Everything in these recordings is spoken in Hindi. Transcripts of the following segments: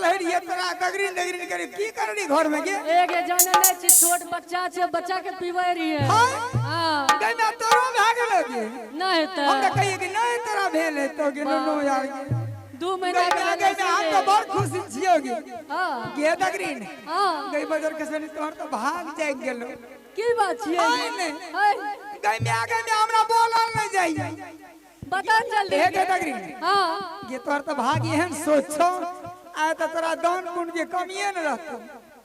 बैठल है ये तोरा दगरीन दगरीन करे की करनी घर में के एक जाने ले छी छोट बच्चा छे बच्चा के पीबै रही है हां गई मैं तोरो भाग लगे नहीं त हम कहिए कि नहीं तेरा भेल है तो के नो यार 2 महीना के गई मैं हम तो बहुत खुशी छियोगी हां के दगरीन हां गई बाजार के सनी तोहर तो भाग जाय गेलो की बात छिए हाय गई मैं आगे में हमरा बोलल नहीं जाई बता जल्दी हे के दगरीन हां ये तोहर तो भाग एहन सोचो आ तो तोरा दान पुण्य के कमिए न रहतो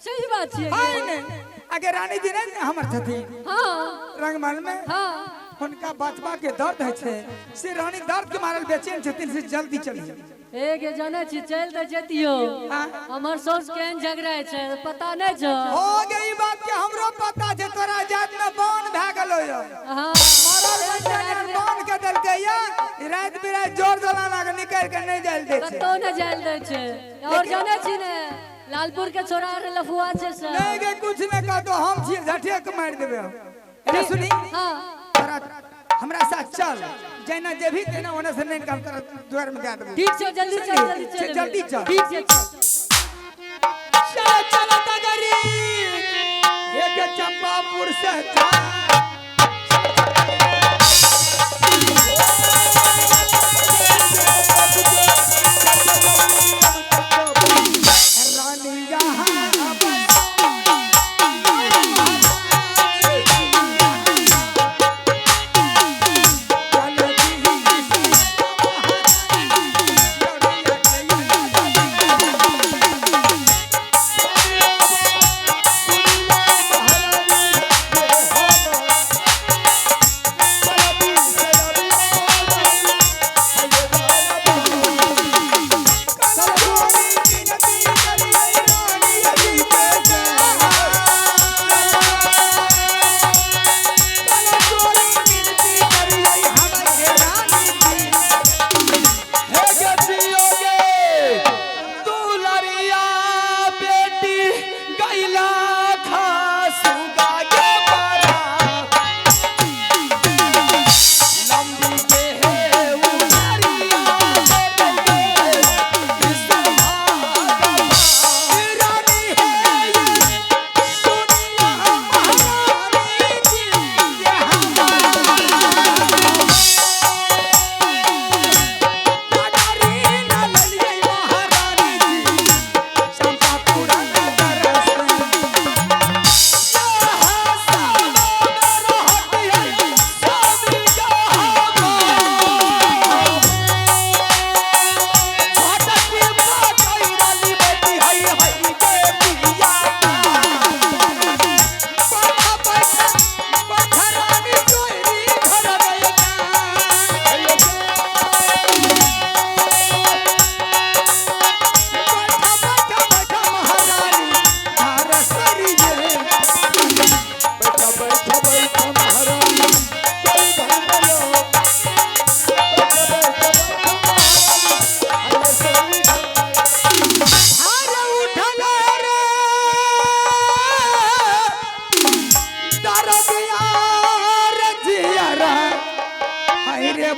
सही बात छिए हाय ने अगर रानी जी नहीं हमर छथिन हां रंगमहल में हां उनका बचवा के दर्द है छे से रानी दर्द के मारल बेचैन छथिन से जल्दी चलिए एक जाने छी चल त जतियो हमर सौस केन झगड़ा छे पता नहीं छ हो गई बात के हमरो पता छे तोरा जात में बन भ गेलो यो हां मारल बन के दल के या रात बिरात जोर जला लाग निकल के नहीं जाल दे छे कतो न जाल दे छे और जाने छी ने लालपुर के छोरा रे लफुआ छे सर नहीं के कुछ न कह दो हम छी झटिया के मार देबे अरे सुनी हां तोरा हमरा साथ चल जैना जे भी तेना ओने से नहीं काम कर द्वार में गा देबो ठीक छे जल्दी चल जल्दी चल ठीक छे चल चल तगरी एक चंपापुर से चल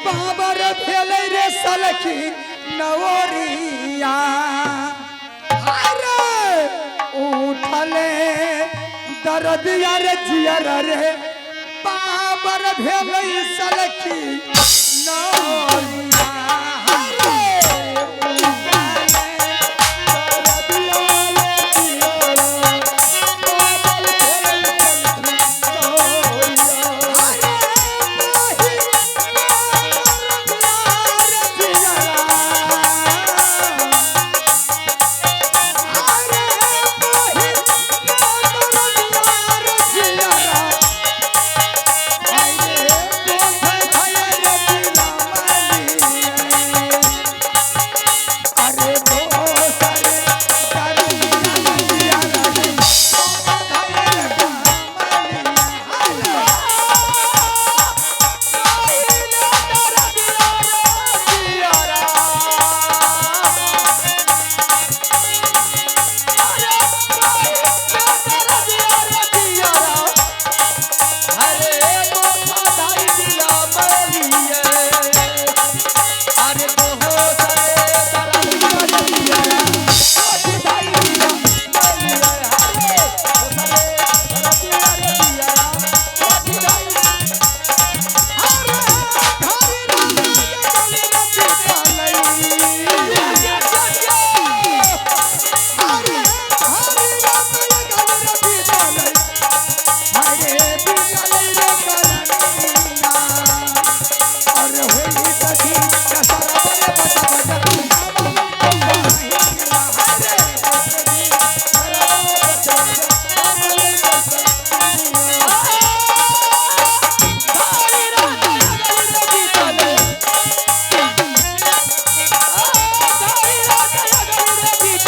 बाबर भेल रे सलखी नवरिया अरे उठले दर्द यार जियर रे बाबर भेल सलखी नवरिया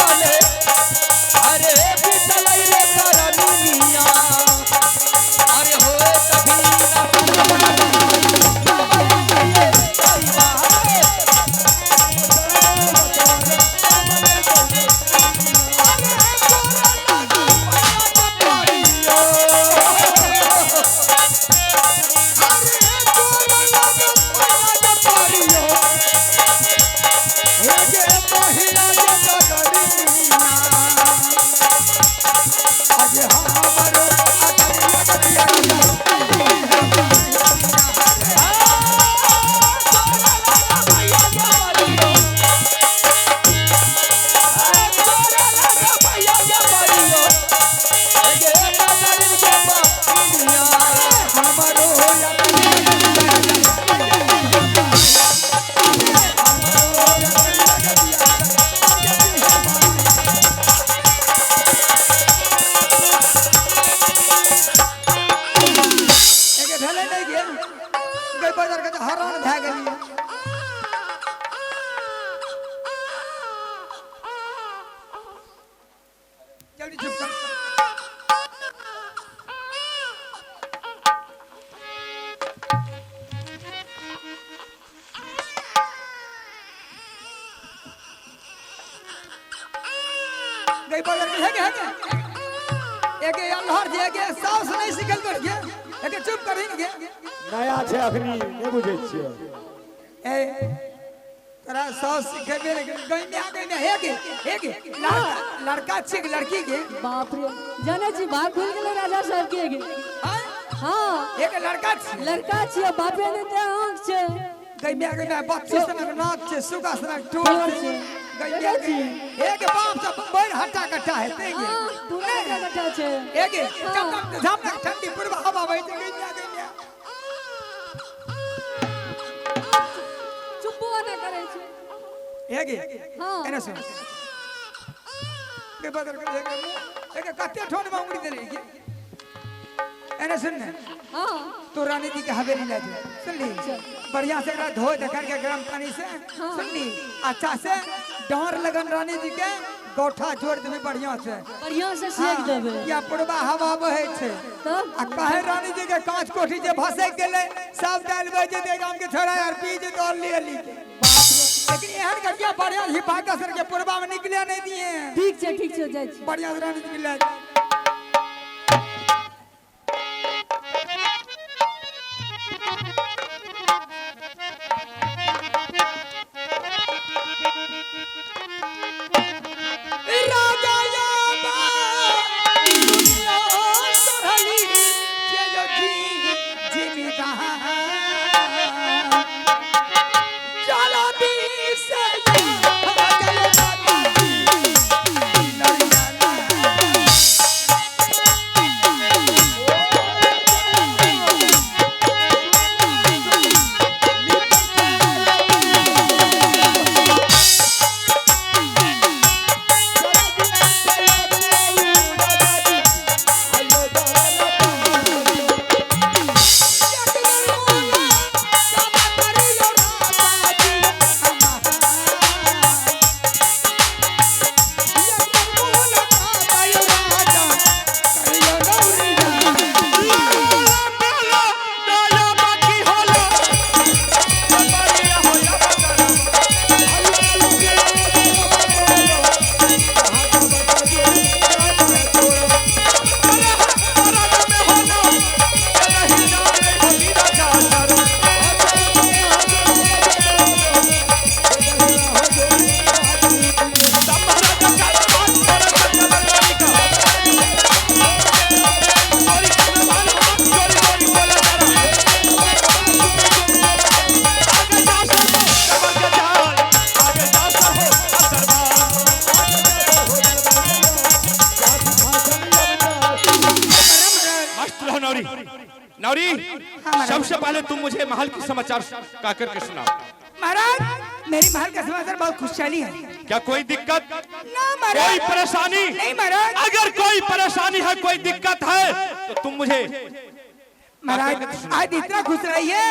बोले अरे बिसलई रे करनिया अरे होए कभी ना जल्दी चुप कर गई बाजार में है एक अल्लाह जे के साउस नहीं सिखल कर के एक चुप कर ही के नया छे अखनी नहीं बुझे छिए ए तोरा साउस सिखेबे रे गई में आ गई में है के लड़का छिक लड़की के बाप रे जाने जी बात भूल गेले राजा साहब के गे हां एक लड़का छी लड़का छिए बापे ने ते आंख छे गई में आ गई में बच्चे सनक नाक छे सुगा सनक टोल छे गई में आ गई एक बाप से बैर हटा कटा है ते गे दूरा का कटा छे एक चमक झापक ठंडी पूर्व हवा बहै छे गई में आ गई में चुप ना करे छे एक हां एने सुन के बदल के एक कते ठोन में उंगली देले के एने सुन ने हां तो रानी जी के हवेली ले जा सुन ली बढ़िया से एकरा धो दे करके गर्म पानी से सुन ली अच्छा से डांर लगन रानी जी के गोठा जोड़ देबे बढ़िया से सेक देबे या पुरबा हवा बहे छे तब आ काहे रानी जी के कांच कोठी जे भसे गेले सब डालबे जे दे गाम के छोड़ा यार पी जे तो ले ली लेकिन एहन कटिया बढ़िया हिफाजत के पुरबा में निकले नहीं दिए ठीक छे जाय छी बढ़िया से रानी जी ले नौरी सबसे पहले तुम मुझे महल की समाचार का करके सुनाओ। महाराज मेरी महल का समाचार बहुत खुशहाली है। क्या कोई दिक्कत ना महाराज, कोई परेशानी नहीं महाराज। अगर कोई परेशानी है कोई दिक्कत है तो तुम मुझे महाराज आज इतना खुश रही है,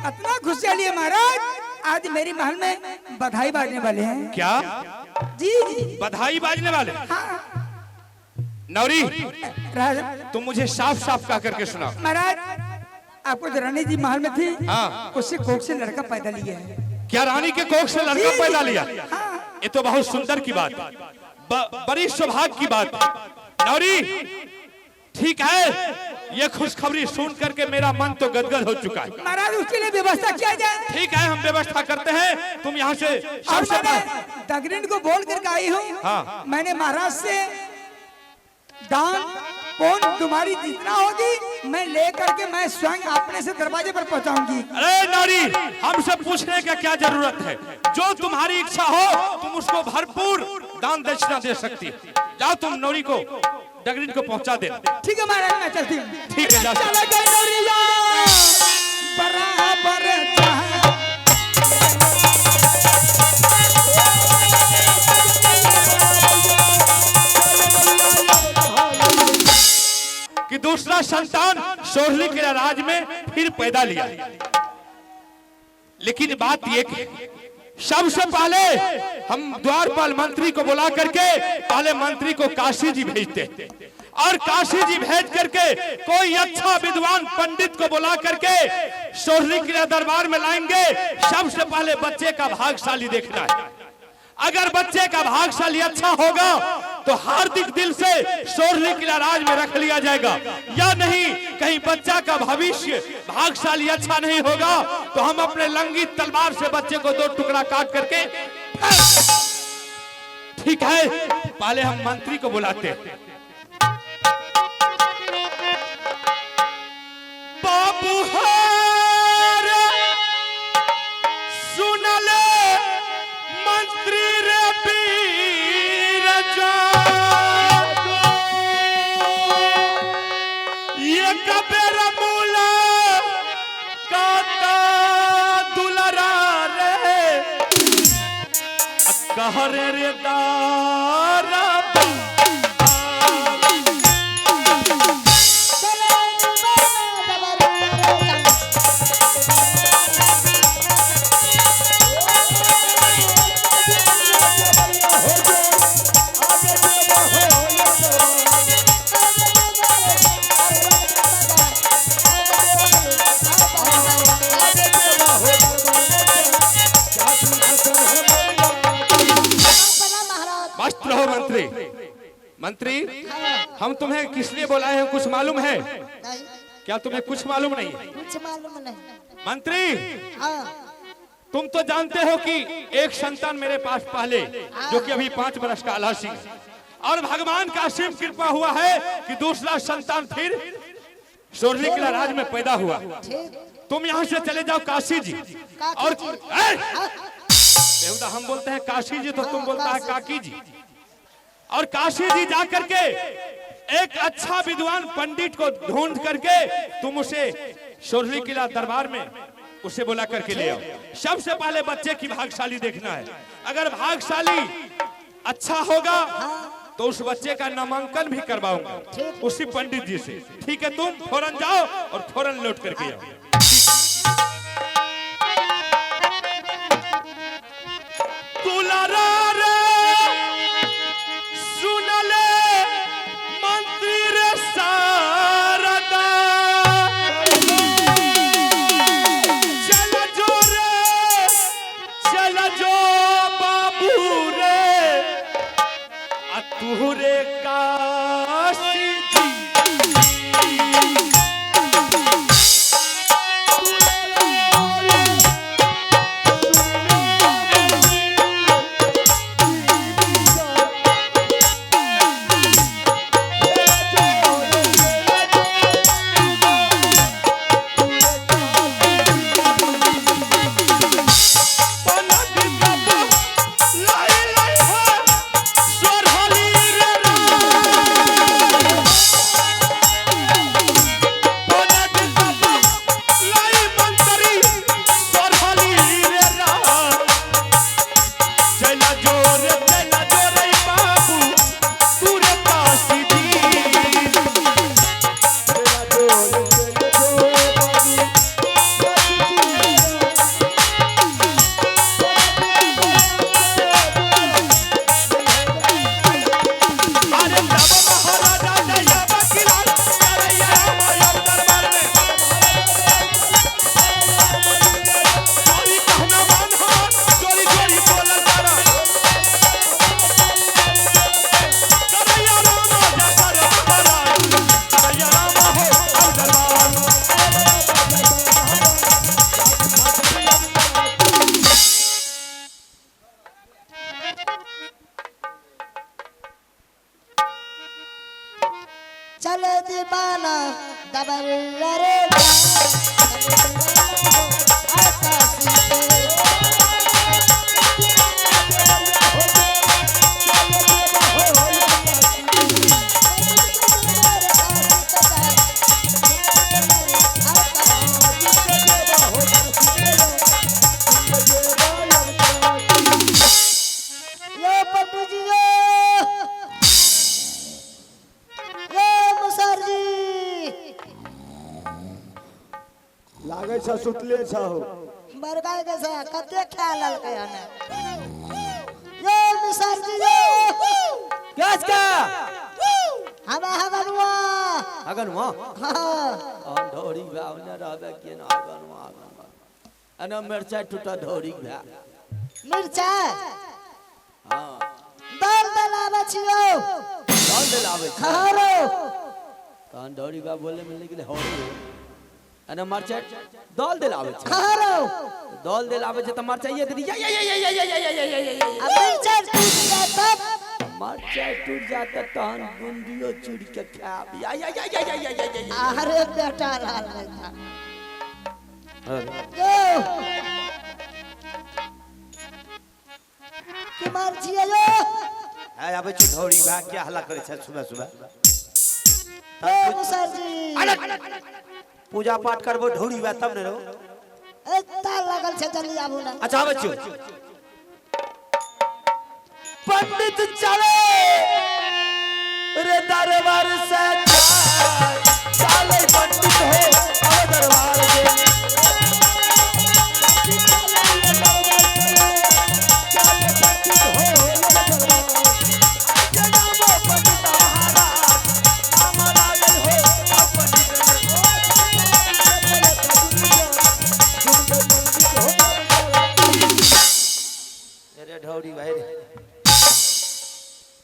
इतना खुशहाली है महाराज आज मेरी महल में बधाई बाजने वाले हैं। क्या जी जी बधाई बाजने वाले? हाँ नौरी राज- तुम मुझे साफ साफ कह करके सुनाओ। महाराज आपको जो रानी जी महल में थी हाँ। उससे कोख से लड़का पैदा लिया है। क्या रानी के कोख से लड़का पैदा लिया? हाँ। ये तो बहुत सुंदर की बात, बड़ी सौभाग्य की बात। नौरी ठीक है, ये खुशखबरी सुन करके मेरा मन तो गदगद हो चुका है। महाराज उसके लिए व्यवस्था किया जाए। ठीक है, हम व्यवस्था करते हैं। तुम यहाँ से और सबसे मैंने दगरिन को बोल करके आई हूँ। हाँ। मैंने महाराज से दान कौन तुम्हारी जितना होगी मैं लेकर के मैं स्वयं अपने से दरवाजे पर पहुंचाऊंगी। अरे नौरी, हमसे पूछने का क्या जरूरत है? जो तुम्हारी इच्छा हो तुम उसको भरपूर दान दक्षिणा दे सकती है। जाओ तुम नौरी को डगरिन को पहुंचा दे। ठीक है महाराज, मैं चलती हूँ। ठीक है, जा। चला गया नौरिया, बराबर चाहे। कि दूसरा संतान सोहली के राज में फिर पैदा लिया। लेकिन बात ये कि सबसे पहले हम द्वारपाल मंत्री को बुला करके पहले मंत्री को काशी जी भेजते और काशी जी भेज करके कोई अच्छा विद्वान पंडित को बुला करके सोहली किला दरबार में लाएंगे। सबसे पहले बच्चे का भाग्यशाली देखना है। अगर बच्चे का भाग्यशाली अच्छा होगा तो हार्दिक दिल से सोहली किला राज में रख लिया जाएगा, या नहीं कहीं बच्चा का भविष्य भाग्यशाली अच्छा नहीं होगा तो हम अपने लंगी तलवार से बच्चे को 2 टुकड़ा काट करके। ठीक है, पहले हम मंत्री को बुलाते हैं। बाबू हारे सुन ले मंत्री रे पीर जागो, ये कबेर मूला काता दुलरा रे कहरे रे दारा वस्त्र हो। मंत्री मंत्री हम तुम्हें किस लिए बुलाए हैं कुछ मालूम है? नहीं, क्या तुम्हें कुछ मालूम नहीं है? कुछ मालूम नहीं। मंत्री हाँ, तुम तो जानते हो कि एक संतान मेरे पास पहले जो कि अभी 5 वर्ष का आलासी है, और भगवान का असीम कृपा हुआ है कि दूसरा संतान फिर सोहली किला राज में पैदा हुआ। ठीक। तुम यहाँ से चले जाओ काशी जी। और बेहुदा हम बोलते हैं काशी जी तो तुम बोलता है काकी जी। और काशी जी जा करके एक अच्छा विद्वान पंडित को ढूंढ करके तुम उसे सोहली किला दरबार में उसे बुला करके ले आओ। सबसे पहले बच्चे की भाग्यशाली देखना है। अगर भाग्यशाली अच्छा होगा तो उस बच्चे का नामांकन भी करवाऊंगा उसी पंडित जी से। ठीक है, तुम फौरन जाओ और फौरन लौट करके आओ। दुलारा रे सुन ले मंत्री रे शारदा, चल जो रे चल जो बाबू रे तू रे काशी जी। चले दीवाना दबर रे लागे छ सुतले छ हो बरगाय के से कते ख्याल ललकै हने ये मिसर जी ये गैस का हवा हवनुआ अगनवा हां ढोरी भाव न रहबे के न अगनवा अन मिर्चा टूटा ढोरी भा मिर्चा हां दाल दलावे छियो दाल दिलावे छ खारो तहन ढोरी भा बोले में लेकिन होरी अन मिर्चा दाल दिलावे छ खारो दाल दिलावे छ त मिर्चा ये दी अब मिर्चा टूट गया तब मिर्चा टूट जाता तहन बूंदियो चूड़ के खाब अरे बेटा लाल था यो कि मार छियो यो आय आबे छु ढोरी भा क्या हल्ला करे छ सुबह सुबह ए मुसर जी पूजा पाठ करबो ढोरी भा तब ने रो ए ताल लागल छे जल्दी आबू ना अच्छा आबे छु पंडित चले रे दरबार से चले पंडित हो अब दरबार से ढौरी भाई रे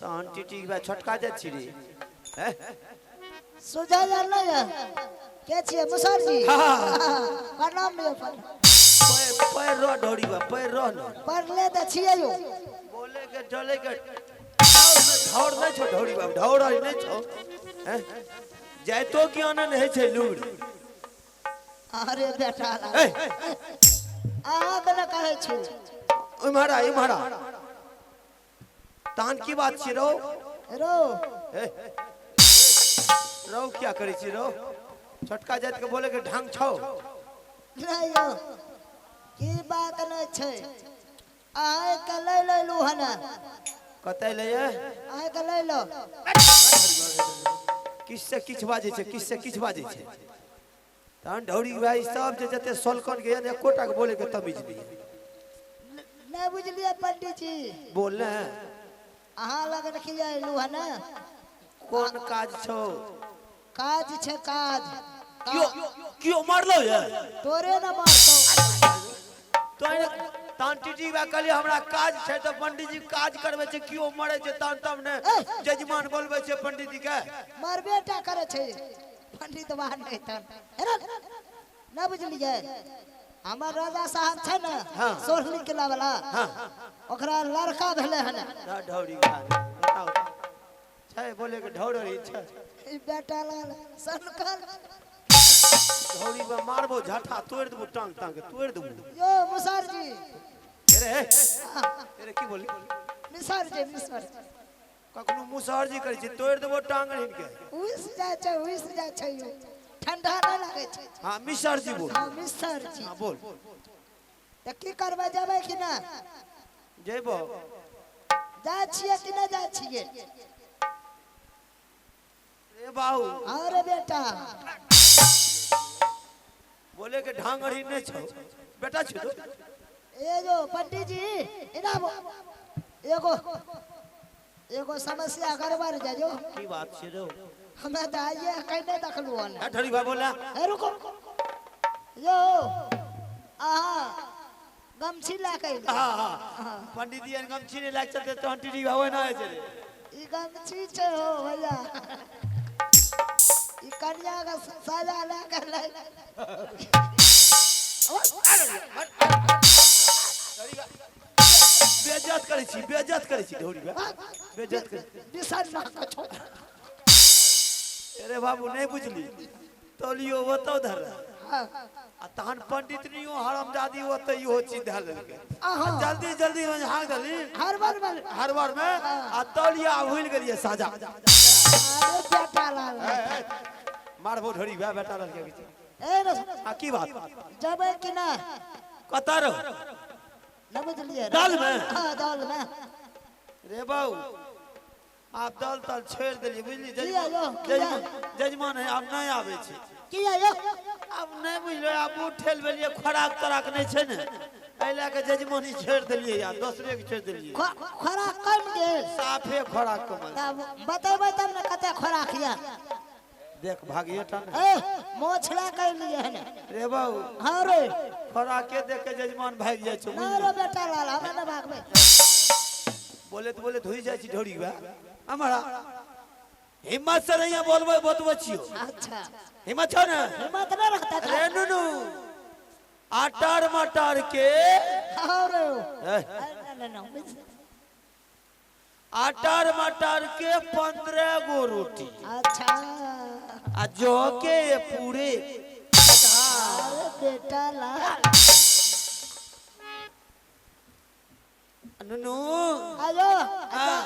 तहन टिटी के छोटका जा छी रे हैं सुझा जा नहीं है के छिए मुसर जी प्रणाम लियो पैर रो ढौरी बा पैर रो न पर ले त छिए यो बोले के डले के धौड़ नहीं छो ढौरी बा धौड़ नहीं छो हैं जायतो की आनंद है छे लूड़ अरे बेटा ए आहा कने कहै छी इमारा इमारा तान की बात छी रो रो रो क्या करी छी रो छोटका जात के बोले के ढंग छौ नहीं यो की बात न छै आय के ले ले लू हना कतै ले ये आय के ले लो किससे किछ बाजे छे किससे किछ बाजे छे तान ढौरी भाई सब जे जते सोलकन के ने कोटा के बोले के तमीज दी नहीं बुझलिए पंडित जी बोल ले अहाँ लग रखिए लू हना कौन काज छौ काज छे काज क्यों क्यों मारलो ये तोरे न मारतो तो तान टीटी बा कहली हमरा काज छे तो पंडित जी काज करबे छे क्यों मरे छे तान तब ने जजमान बोलबे छे पंडित जी के मार बेटा करे छे पंडित बाहर नहीं था न बुझलिए हमर राजा साहब छे न सोहनी किला वाला ओकरा लड़का भेले हन ढौरी खा बताओ छे बोले के ढौरी छे ई बेटा लाल सरकार ढौरी में मारबो झाठा तोड़ देबो टांग टांग तोड़ देबो यो मुसर जी अरे की बोली मिसर जी मिसर कखनो मुसहर जी करे छी तोड़ देबो टांग हिन के उइस जाय छै यो ठंडा न लागे छै हां मिसर जी बोल हां मिसर जी हां बोल त की करबे जेबै कि ना जेबो जा छिए कि ना जा छिए ए बाऊ अरे बेटा बोले के ढांगड़ी नहीं छौ बेटा छी तो ए जो पंडित जी इना एगो एगो समस्या करबार जाजो की बात छी रो हमें त आइए कहने देखलु हन ढड़ी बा बोला ए रुको यो आहा गमछी ला के हां हां पंडित जी गमछी ने लाग चलते तो टीटी होवे ना है रे ई गमछी छे हो भैया ई कन्या का साजा ला कर ले बेइज्जत करे छी ढोरी बा बेइज्जत करे दिसन ना कछो अरे बाबू नहीं बुझली तोलियो वो तो धर हाँ। आ तहन पंडित नियो हरामजादी वो तो इहो चीज धर लेलकै आहा। जल्दी जल्दी में हाथ दली हर बार बार हर बार में आ तोलिया भूल गेलिए साजा अरे बेटा लाल मारबो ढोरी बा बेटा लड़के के ए रे आ की बात जबे कि ना कतर न बुझलिए दाल में? हां दाल में रे बाऊ आप दल तल छेड़ देलिए बुझली किया यो? जजमान है अब नहीं आवे छै किया यो अब नहीं बुझलो आप उठेल बेलिए खोराक तराक नहीं छै ने एला के जजमानी छेड़ देलिए यार दूसरे के छेड़ देलिए खोराक कम गेल साफे खोराक कमल तब बतेबै तब न कते खोराक या देख भागिए टन ए मोछला कर लिए है रे बाऊ हां रे खोराक के देख के जजमान भाग जाय छै ना रे बेटा लाल हम न भागबै बोले धोई जाय छी ढोरी बा हमारा हिम्मत से नहीं बोलबे बतबै छियो अच्छा हिम्मत छ ना हिम्मत न रखता था रे नुनु आटार मटार के हां रे ए, न आटार मटार के 15 गो रोटी अच्छा आ जो के पूरे अरे बेटा लाल नुनु आयो हाँ।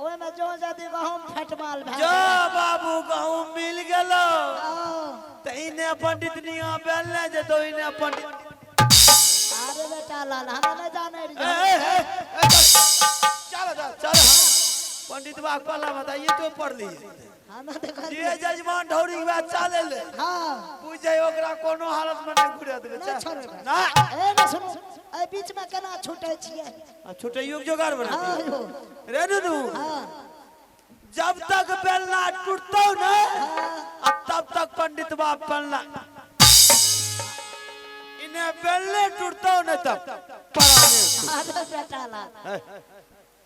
ओए में जो जदी गहूम फटमाल भै जो बाबू गहूं मिल गेलो आओ। तइने पंडित निया बेलने जे तो इने पंडित अरे बेटा लाल हम न जाने रे चल पंडित बा पल्ला बताइए तो पढ़ लिए हम देखा ये जजमान ढौरी बा चले ले हां पूछे ओकरा कोनो हालत में नहीं घुरे देबे ना छोड़े ना ए न सुन ए बीच में केना छूटे छिए छुटैयो के जोगाड़ बना हां यो रे नुनु हां जब तक बेलना टूटतो ना तब तक पंडित बाप पलना इन्हें बेलने टूटतो न तब पराने अरे बेटा लाल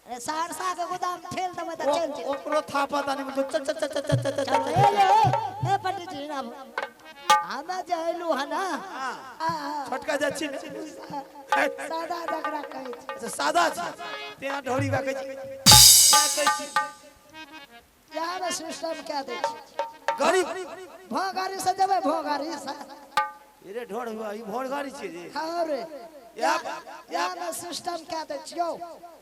अरे सारसा के गोदाम ठेल दम त चल चल ओकरो था पता नहीं तो चल चल चल चल चल चल ए पंडित जी ना हम जइलू है ना छटका जा छी सादा जकरा कहै छी अच्छा सादा छी तेरा ढोरी बा कहै छी क्या कहै छी यार सिस्टम क्या दे छी गरीब भोगारी से जबे भोगारी से रे ढोर हुआ ई भोर गाड़ी छी रे हां रे यार सिस्टम क्या दे छियो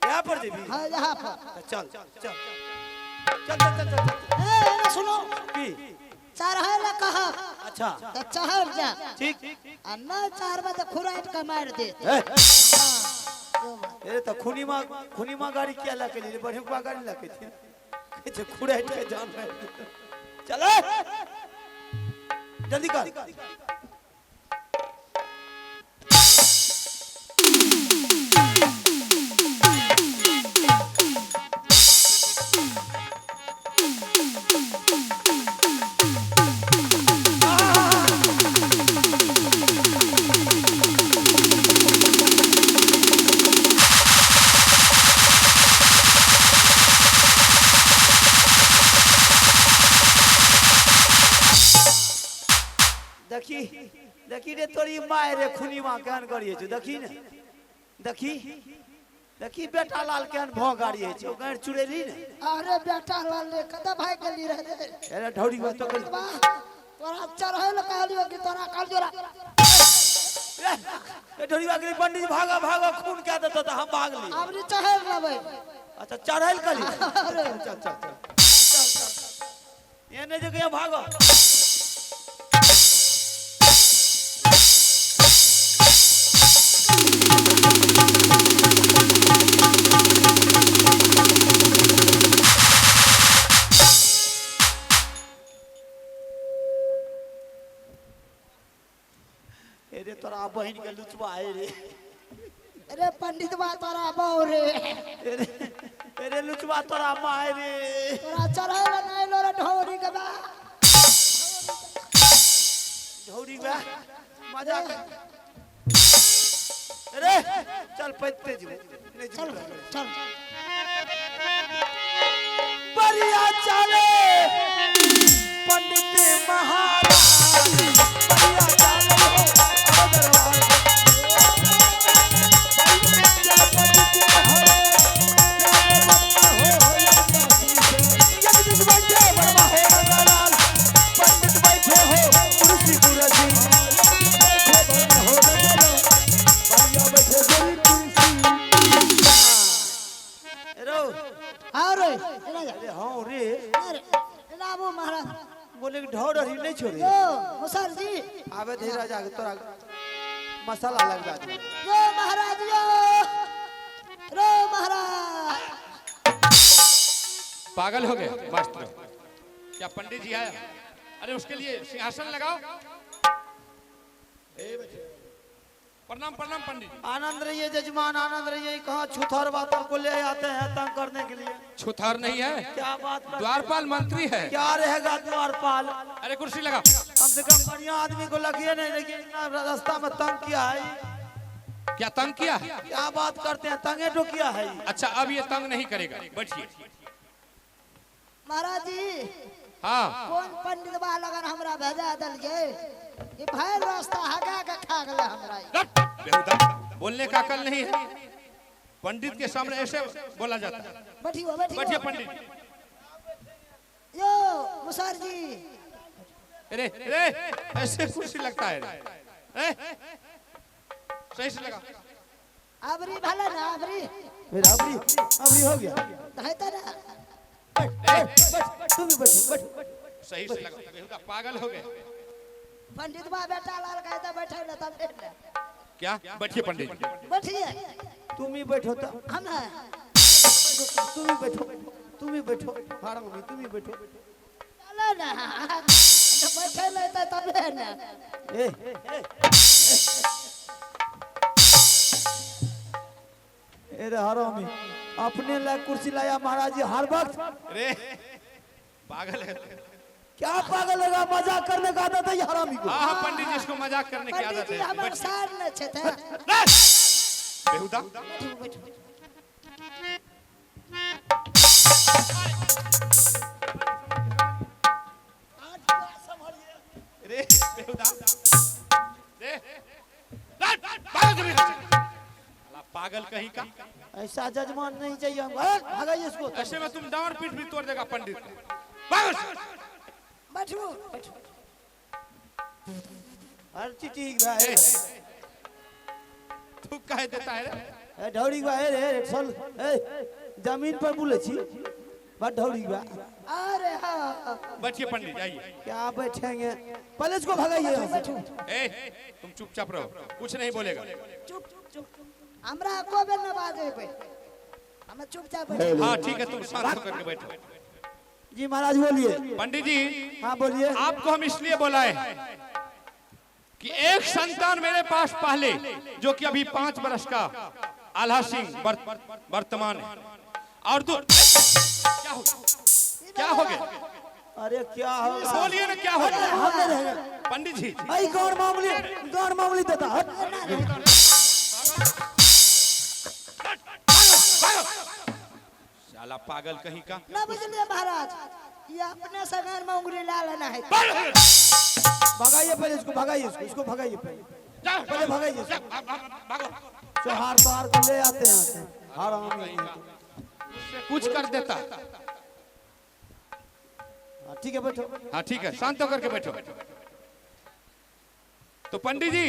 यहां पर जेबी हां यहां पर चल चल चल चल चल चल ए सुनो की चढ़े ला कहा अच्छा तो चढ़ जा ठीक आ न चार बजे खुराट के मार दे ए तो खुनीमा गाड़ी क्या ला के लिए बढ़िया गाड़ी ला के थी जे खुराट के जान में चल जल्दी कर देखी देखी रे तोरी माय रे खुनीमा केहन करिए छ देखी ने देखी देखी बेटा लाल केहन भौ गाड़ी है छ गाड़ चुड़ेली ने अरे बेटा लाल ले कदा भाई गली रह दे अरे ढौड़ी बा तो कर तोरा चढ़े ला कहलियो कि तोरा काल जोरा ए ढौड़ी बा के पंडित भागा भागा खून क्या देता तो हम भाग ली अब नी चढ़े लेबै अच्छा चढ़ाइल कली अरे चल चल चल ये ने जगह भागो रे तोरा बहन के लुचवा है रे अरे पंडित बा तोरा बहु रे रे लुचवा तोरा माय रे तोरा चढ़े ला नहीं लो रे ढोरी के बा ढौड़ी बा मजा कर रे चल पैते जी चल चल बढ़िया चले पंडित महाराज बढ़िया चले हो दरबार जगदीश बंदे बड़वा हो दलाल ले जा अरे हाँ रे अरे लाबो महाराज बोले कि ढोर ही नहीं छोड़े यो मुसर जी आवे धीरा जाके तोरा मसाला लग जा यो महाराज यो रो महाराज पागल हो गए मास्टर। क्या पंडित जी आया? अरे उसके लिए सिंहासन लगाओ। प्रणाम प्रणाम पंडित जी। आनंद रहिए जजमान, आनंद रहिए। कहाँ छुथर बातों को ले आते हैं तंग करने के लिए? छुथार नहीं है, क्या बात कर? द्वारपाल मंत्री है। क्या रहेगा द्वारपाल? अरे कुर्सी लगा। कम से कम बढ़िया आदमी को लगिए नहीं, लेकिन इतना रास्ता में तंग किया है। क्या तंग किया है? क्या बात करते हैं, तंगे तो किया है। अच्छा अब ये तंग नहीं करेगा, बैठिए। महाराज जी हाँ कौन पंडित बा लगन हमरा भेजा दलिए कि भाई रास्ता हगा के खा गले हमरा बेहुदा, बोलने का अकल नहीं है। पंडित के सामने ऐसे बोला जाता है। बैठियो बैठिए बैठियो पंडित। यो मुसर जी अरे अरे ऐसे कुर्सी लगता है रे? सही से लगा। अबरी भले ना अबरी फिर अबरी हो गया। धैता ना तुम भी बैठो बैठो। सही से लगा। बेहुदा पागल हो गए पंडित बा बेटा लाल कहता बैठे ना तब देख ले क्या? बैठिए पंडित जी। बैठिए तुम ही बैठो तो हम है तुम ही बैठो, तुम ही बैठो। फारम में तुम ही बैठो। चलो ना तो बैठे ले तो तब है ना ए अरे हरामी, अपने ला कुर्सी लाया महाराज जी हर वक्त। अरे पागल है। क्या पागल लगा? मजाक करने का आदत है ये हरामी को। हाँ हाँ पंडित जी, इसको मजाक करने की पंडित आदत जी है। हमारे बैठिए। सार न छे थे बेहुदा अरे बेहुदा दे पागल कहीं का। ऐसा जजमान नहीं चाहिए हमको। भगाइए इसको। ऐसे में तुम डांड पीठ भी तोड़ देगा पंडित को। पागल। बैठो हर चीज ठीक भाई। ए, तू कहे देता है रे? ए ढौड़ी बा रे चल। ए जमीन पर बोले छी बट ढौड़ी बा। अरे हाँ बैठिए पंडित जाइए। क्या बैठेंगे? पहले इसको भगाइए यहाँ से। ए तुम चुपचाप रहो, कुछ नहीं बोलेगा। चुप चुप हमरा को बेल न बाजे पे हम चुपचाप बैठे हाँ ठीक है, तुम शांत होकर के बैठो। जी महाराज बोलिए। पंडित जी हाँ बोलिए। आपको हम इसलिए बुलाए कि एक संतान मेरे पास पहले, जो कि अभी 5 वर्ष का आल्हा सिंह वर्तमान है, और क्या हो गया? अरे क्या होगा? बोलिए ना क्या हो गया? हम नहीं रहेंगे। पंडित जी आई गौर मामूली देता हट। साला पागल कहीं का। ना बुझलिए महाराज ये अपने सगान में उंगली ला लेना है भगाइए पहले इसको, भगाइए इसको भगाइए पहले भगाइए इसको। तो हार पार को ले आते हैं हरामी। कुछ कर देता। ठीक है बैठो। हाँ ठीक है, शांत होकर के बैठो। तो पंडित जी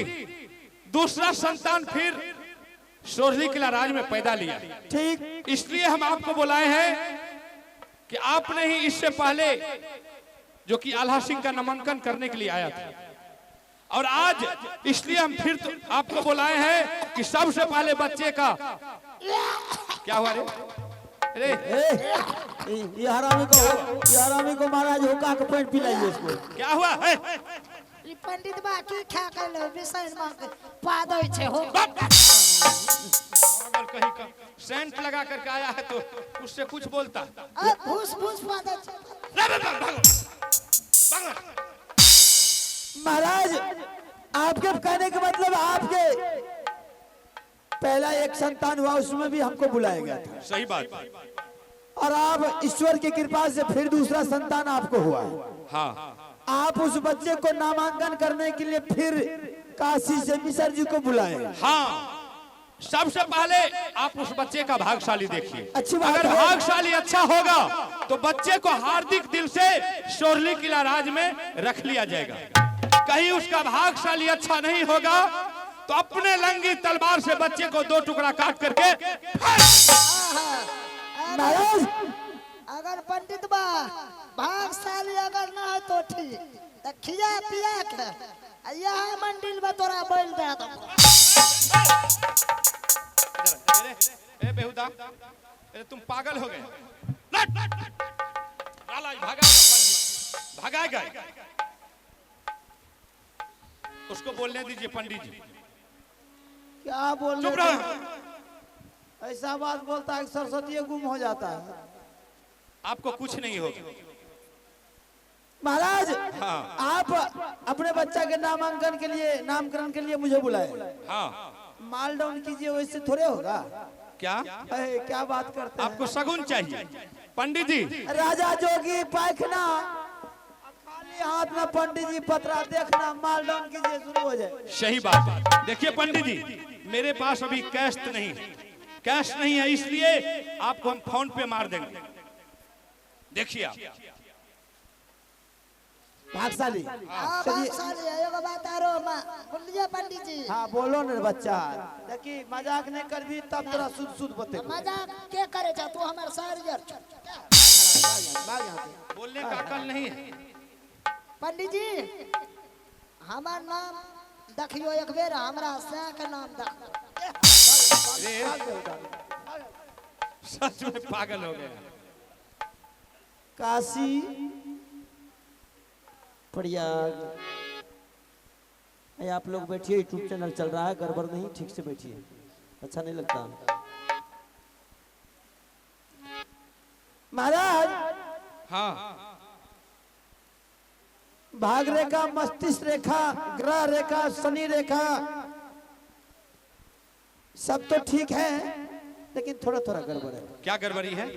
दूसरा संतान फिर सोरली किला राज में पैदा लिया। ठीक। इसलिए हम आपको बुलाए हैं कि आपने ही इससे पहले, जो कि आल्हा सिंह का नामांकन करने के लिए आया था, और आज इसलिए हम फिर तो आपको बुलाए हैं कि सबसे पहले बच्चे का क्या हुआ रे? अरे ये हरामी को महाराज हुक्का के पेट पिलाइए इसको। क्या हुआ है? ई पंडित बा की खा के लो विषय में पादो छे हो पागल कहीं का। सेंट लगा करके आया है तो उससे कुछ बोलता। भूस भूस पादो महाराज आपके कहने का मतलब आपके पहला एक संतान हुआ, उसमें भी हमको बुलाया गया था। सही बात। और आप ईश्वर की कृपा से फिर दूसरा संतान आपको हुआ है। हाँ आप उस बच्चे को नामांकन करने के लिए फिर काशी से मिसर जी को बुलाए। हाँ, सबसे पहले आप उस बच्चे का भाग्यशाली देखिए। अच्छी बात अगर है। भाग्यशाली अच्छा होगा तो बच्चे को हार्दिक दिल से सोरली किला राज में रख लिया जाएगा। कहीं उसका भाग्यशाली अच्छा नहीं होगा तो अपने लंगी तलवार से बच्चे को 2 टुकड़ा काट करके महाराज अगर पंडित बा भागशाली अगर ना है तो ठीक तो खिया पिया के यहाँ मंदिर में तोरा बैल दे दो। ए बेहुदा, अरे तुम पागल हो गए। भागा पंडित, भागा गए। उसको बोलने दीजिए पंडित जी। क्या बोल चुप रहे रहो। थे? ऐसा बात बोलता है कि सरस्वती गुम हो जाता है। आपको कुछ नहीं होगा। महाराज हाँ। आप अपने बच्चा के नामांकन के लिए नामकरण के लिए मुझे बुलाए। हाँ, माल डाउन कीजिए, वैसे थोड़े होगा। क्या क्या बात करते हैं? आपको शगुन चाहिए? पंडित जी, राजा जोगी पायखना, खाली हाथ में पंडित जी पतरा देखना, माल डाउन कीजिए, शुरू हो जाए। सही बात है। देखिए पंडित जी, मेरे पास अभी कैश नहीं है, कैश नहीं है, इसलिए आपको हम फोन पे मार देंगे। देखिए आप। भागशाली। हाँ भागशाली है। एगो बात आरो बोलिए पंडित जी। हाँ बोलो न बच्चा। देखी मजाक नहीं कर भी तब तोरा सुध सुध बते। मजाक के करे जा तू हमारे सारियर। बोलने का अकल नहीं है। पंडित जी हमार नाम देखियो एक बेर हमरा से के नाम दा। सच में पागल हो गए। काशी प्रयाग। आप लोग बैठिए, यूट्यूब चैनल चल रहा है, गड़बड़ नहीं, ठीक से बैठिए, अच्छा नहीं लगता। महाराज हाँ, भाग रेखा, मस्तिष्क रेखा, ग्रह रेखा, शनि रेखा सब तो ठीक है, लेकिन थोड़ा थोड़ा गड़बड़ है। क्या गड़बड़ी है?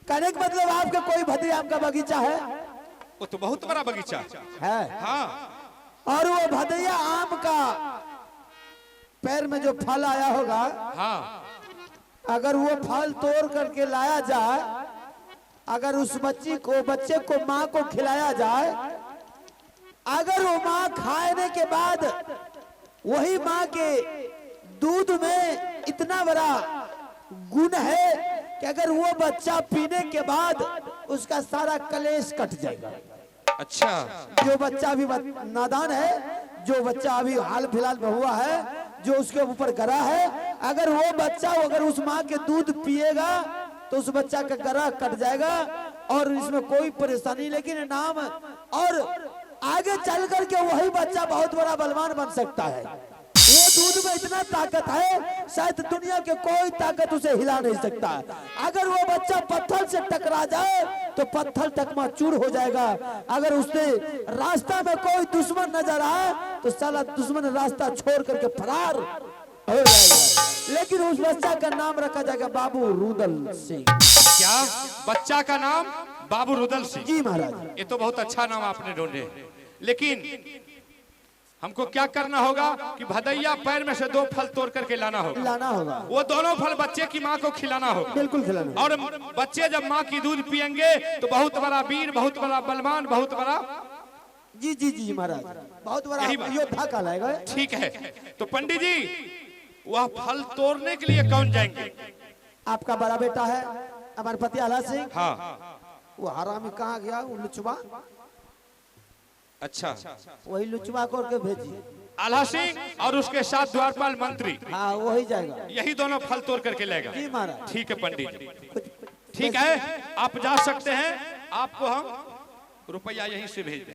कहने का मतलब आपके कोई भद्री आम का बगीचा है? वो तो बहुत बड़ा बगीचा है। हाँ। और वो भदैया आम का पैर में जो फल आया होगा, हाँ, अगर वो फल तोड़ करके लाया जाए, अगर उस बच्चे को माँ को खिलाया जाए, अगर वो माँ खाने के बाद वही माँ के दूध में इतना बड़ा गुण है कि अगर वो बच्चा पीने के बाद उसका सारा कलेश कट जाएगा। अच्छा। जो बच्चा अभी नादान है, जो बच्चा अभी हाल फिलहाल में हुआ है, जो उसके ऊपर गरा है, अगर वो बच्चा अगर उस माँ के दूध पिएगा तो उस बच्चा का गरा कट जाएगा और इसमें कोई परेशानी। लेकिन नाम और आगे चल करके वही बच्चा बहुत बड़ा बलवान बन सकता है। वो दूध में इतना ताकत है, शायद दुनिया के कोई ताकत उसे हिला नहीं सकता। अगर वो बच्चा पत्थर से टकरा जाए तो पत्थर चकनाचूर हो जाएगा। अगर उसने रास्ता में कोई दुश्मन नजर आए तो साला दुश्मन रास्ता छोड़ करके फरार हो जाएगा। लेकिन उस बच्चा का नाम रखा जाएगा बाबू रुदल सिंह। क्या? बच्चा का नाम बाबू रुदल सिंह? जी महाराज। ये तो बहुत अच्छा नाम आपने ढूंढे, लेकिन हमको क्या करना होगा कि भदैया पैर में से 2 फल तोड़ करके लाना होगा। वो दोनों फल बच्चे की माँ को खिलाना होगा। बिल्कुल खिलाना। और बच्चे जब माँ की दूध पियेंगे तो बहुत बड़ा वीर, बहुत बड़ा बलवान, बहुत बड़ा। जी जी जी महाराज, बहुत बड़ा योद्धा कहलाएगा। ठीक है, तो पंडित जी वह फल तोड़ने के लिए कौन जाएंगे? आपका बड़ा बेटा है हमारे पति आला सिंह। हाँ। वो हरामी कहाँ गया? वो लुचवा। अच्छा, वही लुचवा करके भेजिए। आला सिंह और उसके साथ द्वारपाल मंत्री। हाँ वही जाएगा। यही दोनों फल तोड़ करके लेगा। जी महाराज। ठीक है पंडित जी, ठीक है, आप जा सकते हैं। आपको हम रुपया यहीं से भेज दें।